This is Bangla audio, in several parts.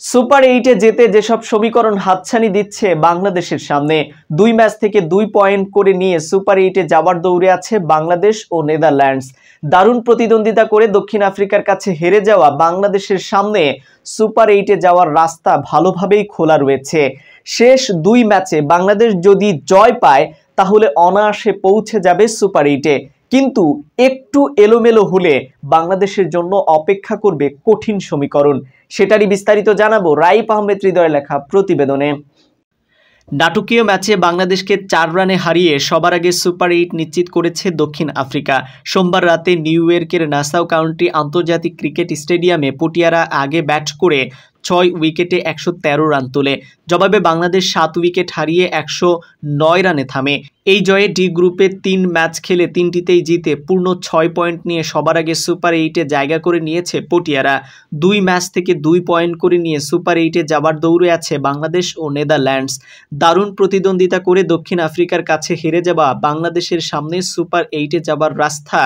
সুপার 8-এ যেতে যেসব সমীকরণ হাতছানি দিচ্ছে বাংলাদেশের সামনে, 2 ম্যাচ থেকে 2 পয়েন্ট করে নিয়ে সুপার 8-এ যাওয়ার দৌড়ে আছে বাংলাদেশ ও নেদারল্যান্ডস। দারুণ প্রতিদ্বন্দ্বিতা করে দক্ষিণ আফ্রিকার কাছে হেরে যাওয়া বাংলাদেশের সামনে সুপার 8-এ যাওয়ার রাস্তা ভালোভাবেই খোলা রয়েছে। শেষ 2 ম্যাচে বাংলাদেশ যদি জয় পায় তাহলে অনায়াসে পৌঁছে যাবে সুপার 8-এ, কিন্তু একটু এলোমেলো হলে বাংলাদেশের জন্য অপেক্ষা করবে কঠিন সমীকরণ। সেটারই বিস্তারিত জানাবো রাইপ আহমেদ হৃদয়ের লেখা প্রতিবেদনে। নাটকীয় ম্যাচে বাংলাদেশকে 4 রানে হারিয়ে সবার আগে সুপার 8 নিশ্চিত করেছে দক্ষিণ আফ্রিকা। সোমবার রাতে নিউ ইয়র্কের নাসাউ কাউন্টি আন্তর্জাতিক ক্রিকেট স্টেডিয়ামে পটিয়ারা আগে ব্যাট করে 6 উইকেটে 113 রান তোলে। জবাবে বাংলাদেশ 7 উইকেট হারিয়ে 109 রানে থামে। এই জয়ে ডি গ্রুপে 3 ম্যাচ খেলে 3টিতেই জিতে পূর্ণ 6 পয়েন্ট নিয়ে সবার আগে সুপার 8-এ জায়গা করে নিয়েছে পটিয়ারা। 2 ম্যাচ থেকে 2 পয়েন্ট করে নিয়ে সুপার 8-এ যাবার দৌড়ে আছে বাংলাদেশ ও নেদারল্যান্ডস। দারুণ প্রতিদ্বন্দ্বিতা করে দক্ষিণ আফ্রিকার কাছে হেরে যাওয়া বাংলাদেশের সামনে সুপার 8-এ যাবার রাস্তা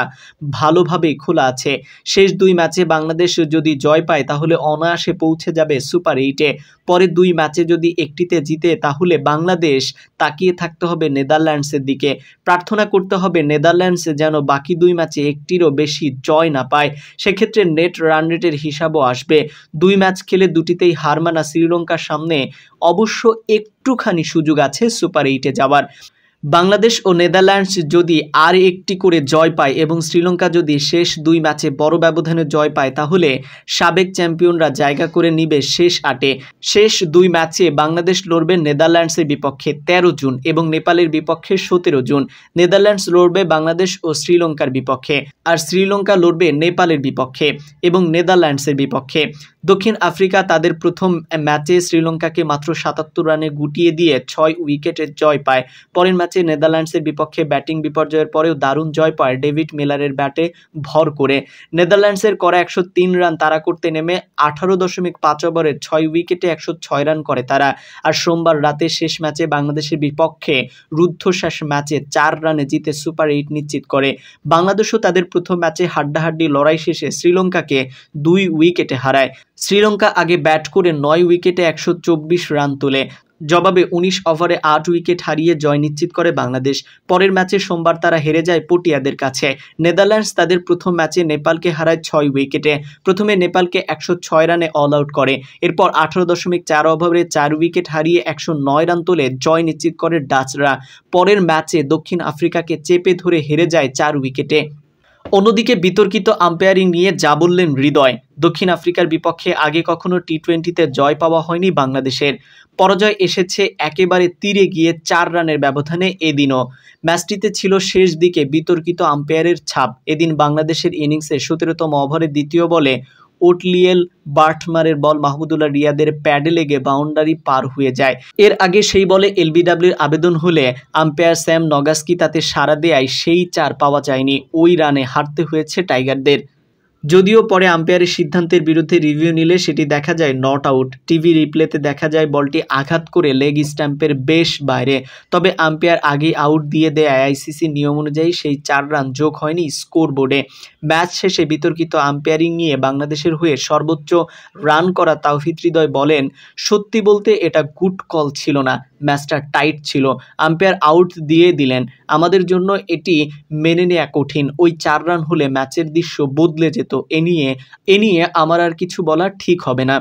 ভালোভাবেই খোলা আছে। শেষ 2 ম্যাচে বাংলাদেশ যদি জয় পায় তাহলে অনায়াসে পৌঁছে যাবে সুপার 8-এ। পরের 2 ম্যাচে যদি একটিতে জিতে তাহলে বাংলাদেশ তাকিয়ে থাকতে হবে নেদারল্যান্ডসের দিকে। প্রার্থনা করতে হবে নেদারল্যান্ডস যেন বাকি 2 ম্যাচে একটিরও বেশি জয় না পায়। সেক্ষেত্রে নেট রান রেটের হিসাবও আসবে। 2 ম্যাচ খেলে 2টিতেই হার মানা শ্রীলঙ্কার সামনে অবশ্য একটুখানি সুযোগ আছে সুপার 8-এ যাওয়ার। বাংলাদেশ ও নেদারল্যান্ডস যদি আর একটি করে জয় পায় এবং শ্রীলঙ্কা যদি শেষ 2 ম্যাচে বড় ব্যবধানে জয় পায় তাহলে সাবেক চ্যাম্পিয়নরা জায়গা করে নিবে শেষ 8-এ। শেষ 2 ম্যাচে বাংলাদেশ লড়বে নেদারল্যান্ডসের বিপক্ষে 13 জুন এবং নেপালের বিপক্ষে 17 জুন। নেদারল্যান্ডস লড়বে বাংলাদেশ ও শ্রীলঙ্কার বিপক্ষে, আর শ্রীলঙ্কা লড়বে নেপালের বিপক্ষে এবং নেদারল্যান্ডসের বিপক্ষে। দক্ষিণ আফ্রিকা তাদের প্রথম ম্যাচে শ্রীলঙ্কাকে মাত্র 77 রানে গুটিয়ে দিয়ে 6 উইকেটের জয় পায়। পরের ম্যাচে নেদারল্যান্ডসের বিপক্ষে ব্যাটিং বিপর্যয়ের পরেও দারুণ জয় পায় ডেভিড মিলারের ব্যাটে ভর করে। নেদারল্যান্ডসের করা 103 রান তাড়া করতে নেমে 18.5 ওভারে 6 উইকেটে 106 রান করে তারা। আর সোমবার রাতে শেষ ম্যাচে বাংলাদেশের বিপক্ষে রুদ্ধশ্বাস ম্যাচে 4 রানে জিতে সুপার 8 নিশ্চিত করে। বাংলাদেশও তাদের প্রথম ম্যাচে হাড্ডাহাড্ডি লড়াই শেষে শ্রীলঙ্কাকে 2 উইকেটে হারায়। শ্রীলঙ্কা আগে ব্যাট করে 9 উইকেটে 124 রান তোলে। জবাবে 19 ওভারে 8 উইকেট হারিয়ে জয় নিশ্চিত করে বাংলাদেশ। পরের ম্যাচে সোমবার তারা হেরে যায় পটিয়াদের কাছে। নেদারল্যান্ডস তাদের প্রথম ম্যাচে নেপালকে হারায় 6 উইকেটে। প্রথমে নেপালকে 106 রানে অল আউট করে। এরপর 18.4 ওভারে 4 উইকেট হারিয়ে 109 রান তোলে জয় নিশ্চিত করে ডাচরা। পরের ম্যাচে দক্ষিণ আফ্রিকাকে চেপে ধরে হেরে যায় 4 উইকেটে। অন্যদিকে বিতর্কিত আম্পায়ারিং নিয়ে যা বললেন হৃদয়। দক্ষিণ আফ্রিকার বিপক্ষে আগে কখনো টি-20-তে জয় পাওয়া হয়নি বাংলাদেশের। পরাজয় এসেছে একেবারে তীরে গিয়ে 4 রানের ব্যবধানে এদিনও। ম্যাচটিতে ছিল শেষ দিকে বিতর্কিত আম্পায়ারের ছাপ। এদিন বাংলাদেশের ইনিংসে 17তম ওভারের দ্বিতীয় বলে ওটলিয়েল বার্টমারের বল মাহমুদুল্লাহ রিয়াদের প্যাডে লেগে বাউন্ডারি পার হয়ে যায়। এর আগে সেই বলে এলবিডব্লিউর আবেদন হলে আম্পায়ার স্যাম নগাস্কি তাতে সাড়া দেয় সেই 4 পাওয়া যায়নি। ওই রানে হারতে হয়েছে টাইগারদের। যদিও পরে আম্পায়ারের সিদ্ধান্তের বিরুদ্ধে রিভিউ নিলে সেটি দেখা যায় নট আউট। টিভি রিপ্লেতে দেখা যায় বলটি আঘাত করে লেগ স্ট্যাম্পের বেশ বাইরে। তবে আম্পায়ার আগেই আউট দিয়ে দেয় আইসিসি নিয়ম অনুযায়ী সেই 4 রান যোগ হয়নি স্কোর বোর্ডে। ম্যাচ শেষে বিতর্কিত আম্পায়ারিং নিয়ে বাংলাদেশের হয়ে সর্বোচ্চ রান করা তাওহিদ হৃদয় বলেন, সত্যি বলতে এটা গুড কল ছিল না, ম্যাচটা টাইট ছিল, আম্পায়ার আউট দিয়ে দিলেন, আমাদের জন্য এটি মেনে নেওয়া কঠিন। ওই 4 রান হলে ম্যাচের দৃশ্য বদলে যেত। এ নিয়ে আমার আর কিছু বলা ঠিক হবে না।